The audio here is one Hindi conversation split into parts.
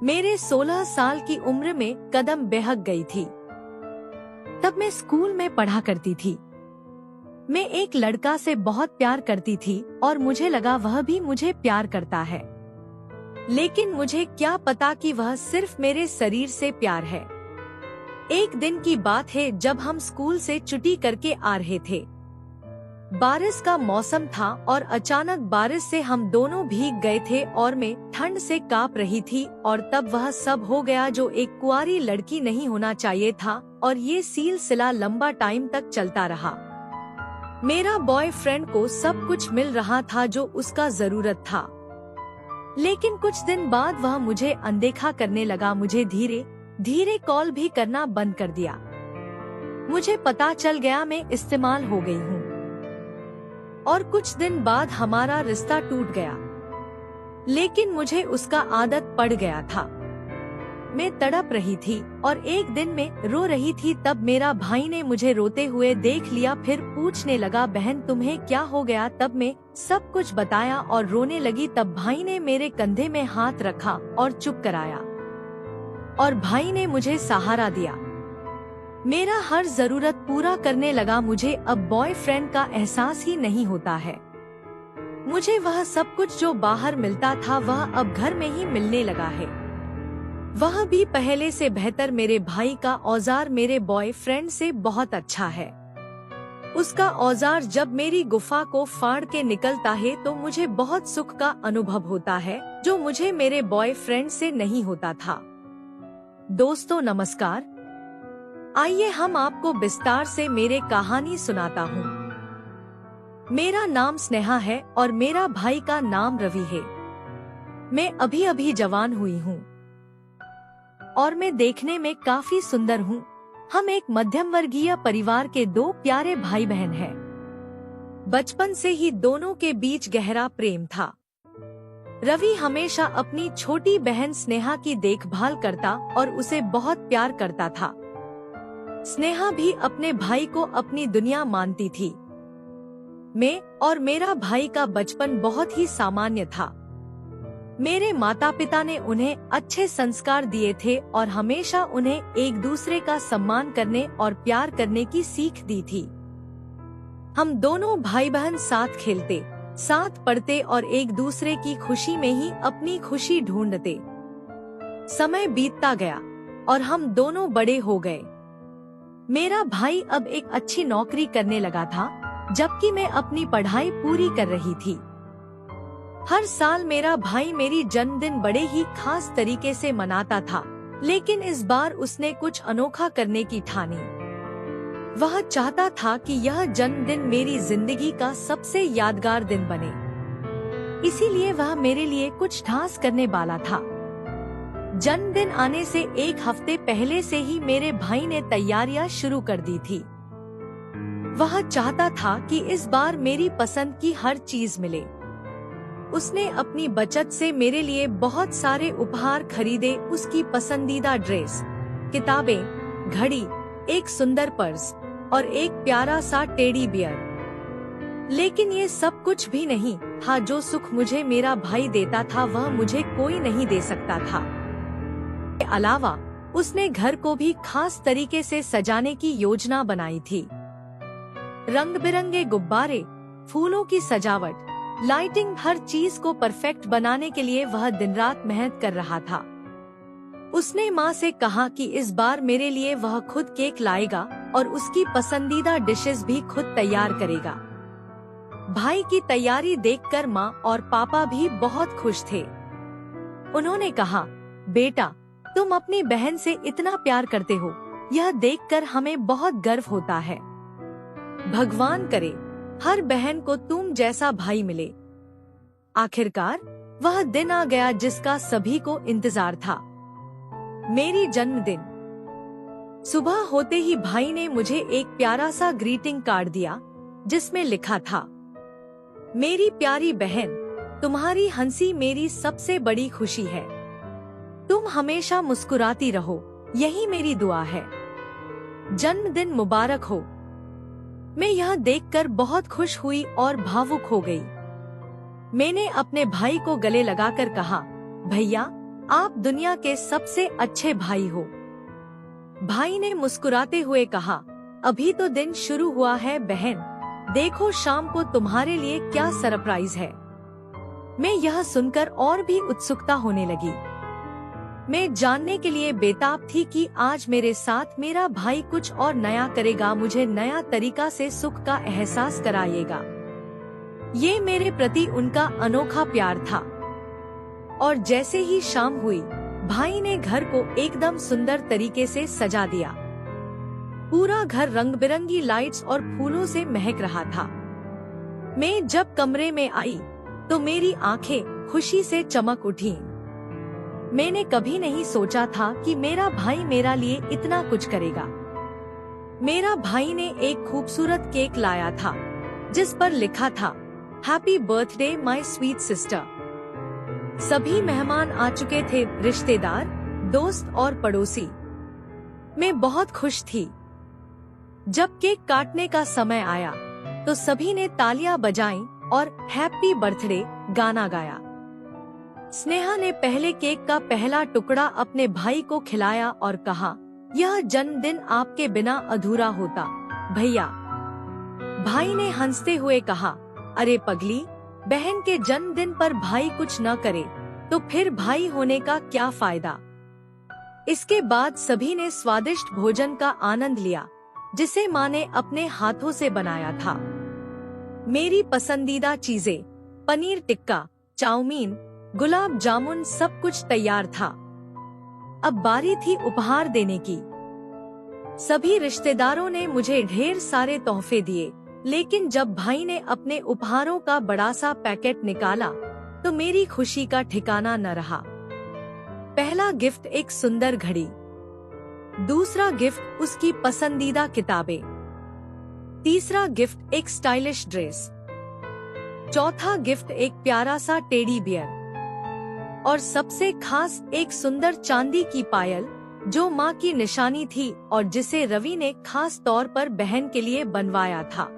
मेरे 16 साल की उम्र में कदम बहक गई थी। तब मैं स्कूल में पढ़ा करती थी। मैं एक लड़का से बहुत प्यार करती थी और मुझे लगा वह भी मुझे प्यार करता है, लेकिन मुझे क्या पता कि वह सिर्फ मेरे शरीर से प्यार है। एक दिन की बात है जब हम स्कूल से छुट्टी करके आ रहे थे। बारिश का मौसम था और अचानक बारिश से हम दोनों भीग गए थे और मैं ठंड से कांप रही थी। और तब वह सब हो गया जो एक कुंवारी लड़की नहीं होना चाहिए था, और ये सिलसिला लंबा टाइम तक चलता रहा। मेरा बॉयफ्रेंड को सब कुछ मिल रहा था जो उसका जरूरत था, लेकिन कुछ दिन बाद वह मुझे अनदेखा करने लगा। मुझे धीरे धीरे कॉल भी करना बंद कर दिया। मुझे पता चल गया मैं इस्तेमाल हो गई हूँ, और कुछ दिन बाद हमारा रिश्ता टूट गया। लेकिन मुझे उसका आदत पड़ गया था। मैं तड़प रही थी और एक दिन मैं रो रही थी। तब मेरा भाई ने मुझे रोते हुए देख लिया, फिर पूछने लगा, बहन तुम्हें क्या हो गया? तब मैं सब कुछ बताया और रोने लगी। तब भाई ने मेरे कंधे में हाथ रखा और चुप कराया, और भाई ने मुझे सहारा दिया। मेरा हर जरूरत पूरा करने लगा। मुझे अब बॉयफ्रेंड का एहसास ही नहीं होता है। मुझे वह सब कुछ जो बाहर मिलता था वह अब घर में ही मिलने लगा है। वह भी पहले से बेहतर। मेरे भाई का औजार मेरे बॉयफ्रेंड से बहुत अच्छा है। उसका औजार जब मेरी गुफा को फाड़ के निकलता है तो मुझे बहुत सुख का अनुभव होता है, जो मुझे मेरे बॉयफ्रेंड से नहीं होता था। दोस्तों नमस्कार, आइए हम आपको विस्तार से मेरे कहानी सुनाता हूँ। मेरा नाम स्नेहा है और मेरा भाई का नाम रवि है। मैं अभी अभी जवान हुई हूँ और मैं देखने में काफी सुंदर हूँ। हम एक मध्यम वर्गीय परिवार के दो प्यारे भाई बहन हैं। बचपन से ही दोनों के बीच गहरा प्रेम था। रवि हमेशा अपनी छोटी बहन स्नेहा की देखभाल करता और उसे बहुत प्यार करता था। स्नेहा भी अपने भाई को अपनी दुनिया मानती थी। मैं और मेरा भाई का बचपन बहुत ही सामान्य था। मेरे माता पिता ने उन्हें अच्छे संस्कार दिए थे और हमेशा उन्हें एक दूसरे का सम्मान करने और प्यार करने की सीख दी थी। हम दोनों भाई बहन साथ खेलते, साथ पढ़ते और एक दूसरे की खुशी में ही अपनी खुशी ढूंढते। समय बीतता गया और हम दोनों बड़े हो गए। मेरा भाई अब एक अच्छी नौकरी करने लगा था, जबकि मैं अपनी पढ़ाई पूरी कर रही थी। हर साल मेरा भाई मेरी जन्मदिन बड़े ही खास तरीके से मनाता था, लेकिन इस बार उसने कुछ अनोखा करने की ठानी। वह चाहता था कि यह जन्मदिन मेरी जिंदगी का सबसे यादगार दिन बने। इसीलिए वह मेरे लिए कुछ खास करने वाला था। जन्मदिन आने से एक हफ्ते पहले से ही मेरे भाई ने तैयारियां शुरू कर दी थी। वह चाहता था कि इस बार मेरी पसंद की हर चीज मिले। उसने अपनी बचत से मेरे लिए बहुत सारे उपहार खरीदे। उसकी पसंदीदा ड्रेस, किताबें, घड़ी, एक सुंदर पर्स और एक प्यारा सा टेडी बियर। लेकिन ये सब कुछ भी नहीं था जो सुख मुझे मेरा भाई देता था, वह मुझे कोई नहीं दे सकता था। के अलावा उसने घर को भी खास तरीके से सजाने की योजना बनाई थी। रंग बिरंगे गुब्बारे, फूलों की सजावट, लाइटिंग, हर चीज को परफेक्ट बनाने के लिए वह दिन रात मेहनत कर रहा था। उसने माँ से कहा कि इस बार मेरे लिए वह खुद केक लाएगा और उसकी पसंदीदा डिशेस भी खुद तैयार करेगा। भाई की तैयारी देखकर माँ और पापा भी बहुत खुश थे। उन्होंने कहा, बेटा तुम अपनी बहन से इतना प्यार करते हो, यह देखकर हमें बहुत गर्व होता है। भगवान करे हर बहन को तुम जैसा भाई मिले। आखिरकार वह दिन आ गया जिसका सभी को इंतजार था, मेरी जन्मदिन। सुबह होते ही भाई ने मुझे एक प्यारा सा ग्रीटिंग कार्ड दिया, जिसमें लिखा था, मेरी प्यारी बहन, तुम्हारी हंसी मेरी सबसे बड़ी खुशी है। तुम हमेशा मुस्कुराती रहो, यही मेरी दुआ है। जन्मदिन मुबारक हो। मैं यह देखकर बहुत खुश हुई और भावुक हो गई। मैंने अपने भाई को गले लगाकर कहा, भैया आप दुनिया के सबसे अच्छे भाई हो। भाई ने मुस्कुराते हुए कहा, अभी तो दिन शुरू हुआ है बहन, देखो शाम को तुम्हारे लिए क्या सरप्राइज है। मैं यह सुनकर और भी उत्सुकता होने लगी। मैं जानने के लिए बेताब थी कि आज मेरे साथ मेरा भाई कुछ और नया करेगा, मुझे नया तरीका से सुख का एहसास कराएगा। ये मेरे प्रति उनका अनोखा प्यार था। और जैसे ही शाम हुई, भाई ने घर को एकदम सुंदर तरीके से सजा दिया। पूरा घर रंग बिरंगी लाइट्स और फूलों से महक रहा था। मैं जब कमरे में आई तो मेरी आंखें खुशी से चमक उठी। मैंने कभी नहीं सोचा था कि मेरा भाई मेरा लिए इतना कुछ करेगा। मेरा भाई ने एक खूबसूरत केक लाया था जिस पर लिखा था, happy birthday my sweet sister. सभी मेहमान आ चुके थे, रिश्तेदार, दोस्त और पड़ोसी। मैं बहुत खुश थी। जब केक काटने का समय आया तो सभी ने तालियां बजाईं और हैप्पी बर्थडे गाना गाया। स्नेहा ने पहले केक का पहला टुकड़ा अपने भाई को खिलाया और कहा, यह जन्मदिन आपके बिना अधूरा होता भैया। भाई ने हंसते हुए कहा, अरे पगली, बहन के जन्मदिन पर भाई कुछ न करे तो फिर भाई होने का क्या फायदा। इसके बाद सभी ने स्वादिष्ट भोजन का आनंद लिया जिसे माँ ने अपने हाथों से बनाया था। मेरी पसंदीदा चीजें, पनीर टिक्का, चाउमीन, गुलाब जामुन, सब कुछ तैयार था। अब बारी थी उपहार देने की। सभी रिश्तेदारों ने मुझे ढेर सारे तोहफे दिए, लेकिन जब भाई ने अपने उपहारों का बड़ा सा पैकेट निकाला तो मेरी खुशी का ठिकाना न रहा। पहला गिफ्ट एक सुंदर घड़ी, दूसरा गिफ्ट उसकी पसंदीदा किताबें, तीसरा गिफ्ट एक स्टाइलिश ड्रेस, चौथा गिफ्ट एक प्यारा सा टेडी बियर और सबसे खास एक सुंदर चांदी की पायल जो माँ की निशानी थी और जिसे रवि ने खास तौर पर बहन के लिए बनवाया था।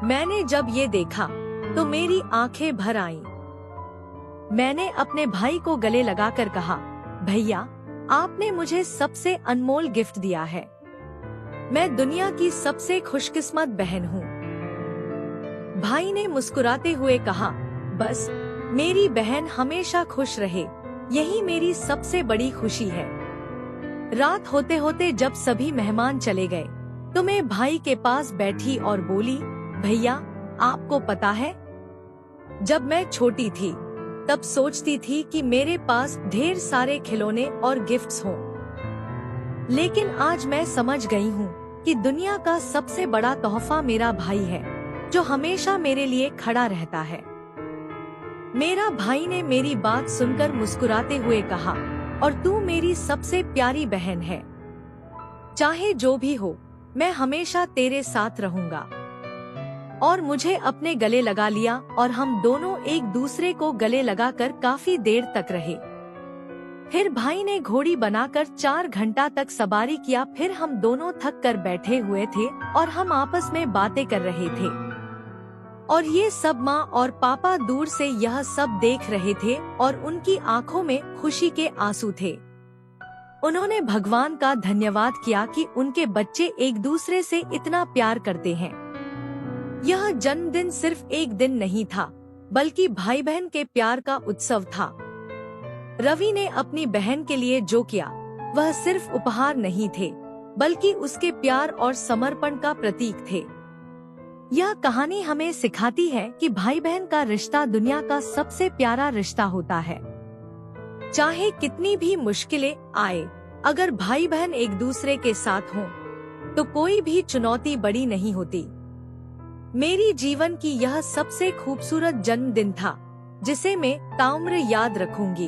मैंने जब ये देखा तो मेरी आंखें भर आईं। मैंने अपने भाई को गले लगाकर कहा, भैया, आपने मुझे सबसे अनमोल गिफ्ट दिया है। मैं दुनिया की सबसे खुशकिस्मत बहन हूँ। भाई ने मुस्कुराते हुए कहा, बस मेरी बहन हमेशा खुश रहे, यही मेरी सबसे बड़ी खुशी है। रात होते होते जब सभी मेहमान चले गए तो मैं भाई के पास बैठी और बोली, भैया, आपको पता है, जब मैं छोटी थी तब सोचती थी कि मेरे पास ढेर सारे खिलौने और गिफ्ट्स हों। लेकिन आज मैं समझ गई हूँ कि दुनिया का सबसे बड़ा तोहफा मेरा भाई है जो हमेशा मेरे लिए खड़ा रहता है। मेरा भाई ने मेरी बात सुनकर मुस्कुराते हुए कहा, और तू मेरी सबसे प्यारी बहन है। चाहे जो भी हो, मैं हमेशा तेरे साथ रहूंगा। और मुझे अपने गले लगा लिया और हम दोनों एक दूसरे को गले लगाकर काफी देर तक रहे। फिर भाई ने घोड़ी बनाकर 4 घंटा तक सवारी किया। फिर हम दोनों थक कर बैठे हुए थे और हम आपस में बातें कर रहे थे। और ये सब माँ और पापा दूर से यह सब देख रहे थे और उनकी आंखों में खुशी के आंसू थे। उन्होंने भगवान का धन्यवाद किया कि उनके बच्चे एक दूसरे से इतना प्यार करते हैं। यह जन्मदिन सिर्फ एक दिन नहीं था, बल्कि भाई बहन के प्यार का उत्सव था। रवि ने अपनी बहन के लिए जो किया वह सिर्फ उपहार नहीं थे, बल्कि उसके प्यार और समर्पण का प्रतीक थे। यह कहानी हमें सिखाती है कि भाई बहन का रिश्ता दुनिया का सबसे प्यारा रिश्ता होता है। चाहे कितनी भी मुश्किलें आए, अगर भाई बहन एक दूसरे के साथ हों, तो कोई भी चुनौती बड़ी नहीं होती। मेरी जीवन की यह सबसे खूबसूरत जन्मदिन था जिसे मैं ताउम्र याद रखूंगी।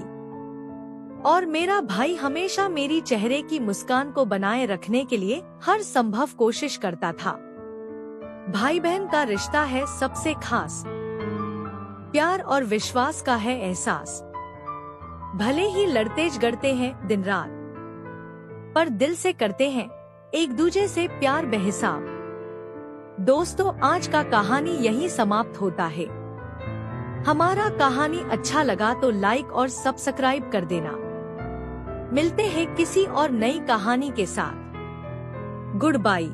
और मेरा भाई हमेशा मेरी चेहरे की मुस्कान को बनाए रखने के लिए हर संभव कोशिश करता था। भाई बहन का रिश्ता है सबसे खास, प्यार और विश्वास का है एहसास। भले ही लड़ते झगड़ते हैं दिन रात, पर दिल से करते हैं एक दूजे से प्यार बेहिसाब। दोस्तों, आज का कहानी यहीं समाप्त होता है। हमारा कहानी अच्छा लगा तो लाइक और सब्सक्राइब कर देना। मिलते हैं किसी और नई कहानी के साथ। Good bye.